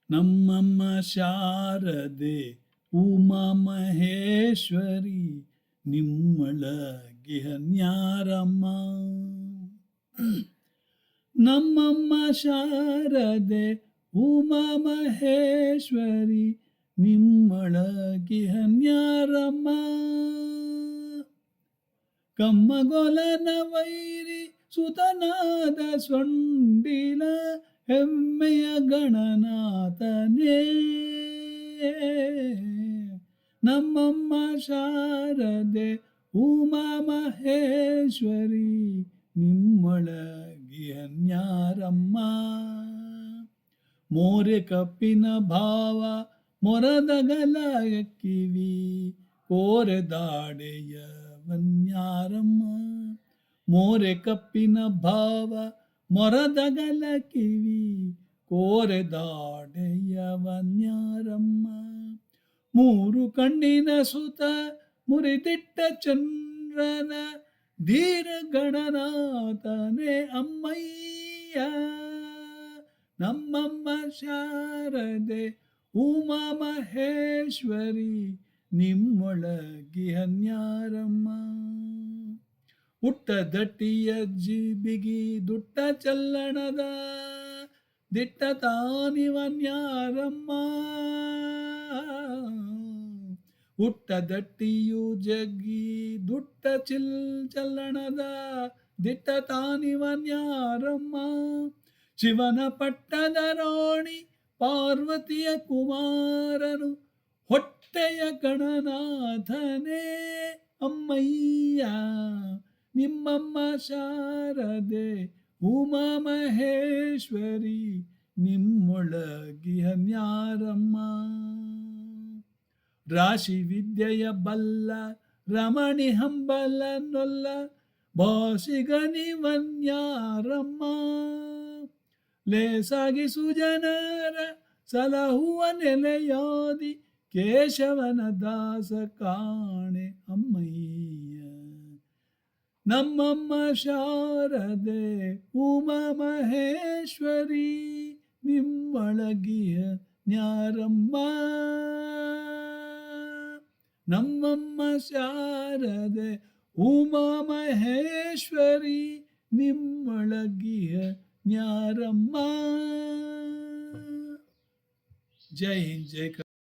ನಮ್ಮಮ್ಮ ಶಾರದೆ ಉಮಾ ಮಹೇಶ್ವರಿ ನಿಮ್ಮೊಳಗಿಹನ್ಯಾರಮ್ಮ. ನಮ್ಮಮ್ಮ ಶಾರದೆ ಉಮಾ ಮಹೇಶ್ವರಿ ನಿಮ್ಮೊಳಗಿಹನ್ಯಾರಮ್ಮ. ಕಮ್ಮಗೊಲನ ವೈರಿ ಸುತನಾದ ಸೊಂಡಿಲ ಹೆಮ್ಮೆಯ ಗಣನಾಥನೇ. ನಮ್ಮಮ್ಮ ಶಾರದೆ ಉಮಾ ಮಹೇಶ್ವರಿ ನಿಮ್ಮೊಳಗಿಹನ್ಯಾರಮ್ಮ. ಮೋರೆ ಕಪ್ಪಿನ ಭಾವ ಮೊರದಗಲ ಕಿವಿ ಕೋರೆ ದಾಡೆಯ ವನ್ಯಾರಮ್ಮ. ಮೋರೆ ಕಪ್ಪಿನ ಭಾವ ಮೊರದಗಲ ಕಿವಿ ಕೋರೆ ದಾಡೆಯ ವನ್ಯಾರಮ್ಮ. ಮೂರು ಕಣ್ಣಿನ ಸುತ ಮುರಿದಿಟ್ಟ ಚಂದ್ರನ ಧೀರ ಗಣನಾಥನೇ ಅಮ್ಮಯ್ಯ. ನಮ್ಮಮ್ಮ ಶಾರದೆ ಉಮಾ ಮಹೇಶ್ವರಿ ನಿಮ್ಮೊಳಗಿಹನ್ಯಾರಮ್ಮ. ಹುಟ್ಟ ದಟ್ಟಿಯ ಬಿಗಿ ದುಟ್ಟ ಚಲ್ಲಣದ ದಿಟ್ಟ ತಾನಿವನ್ಯಾರಮ್ಮ. ಹುಟ್ಟ ದಟ್ಟಿಯು ಜಗ್ಗಿ ದುಟ್ಟ ಚಲ್ಲಣದ ದಿಟ್ಟ ತಾನಿವನ್ಯಾರಮ್ಮ. ಶಿವನ ಪಟ್ಟದ ರಾಣಿ ಪಾರ್ವತಿಯ ಕುಮಾರನು ಹೊಟ್ಟೆಯ ಗಣನಾಥನೇ ಅಮ್ಮಯ್ಯ. ನಿಮ್ಮಮ್ಮ ಶಾರದೆ ಉಮಾ ಮಹೇಶ್ವರಿ ನಿಮ್ಮೊಳಗಿಹನ್ಯಾರಮ್ಮ. ರಾಶಿ ವಿದ್ಯೆಯ ಬಲ್ಲ ರಮಣಿ ಹಂಬಲನೊಲ್ಲ ಭಾಷಿಗನಿವನ್ಯಾರಮ್ಮ. ಲೇಸಾಗಿ ಸುಜನರ ಸಲಹುವ ನೆಲೆಯಾದಿ ಕೇಶವನ ದಾಸ ಕಾಣೆ ಅಮ್ಮಯ್ಯ. ನಮ್ಮಮ್ಮ ಶಾರದೆ ಉಮಾ ಮಹೇಶ್ವರಿ ನಿಮ್ಮೊಳಗಿಹನ್ಯಾರಮ್ಮ. ನಮ್ಮಮ್ಮ ಶಾರದೆ ಉಮಾ ಮಹೇಶ್ವರಿ ನಿಮ್ಮೊಳಗಿಹನ್ಯಾರಮ್ಮ. ಜೈ ಹಿಂದ್, ಜೈ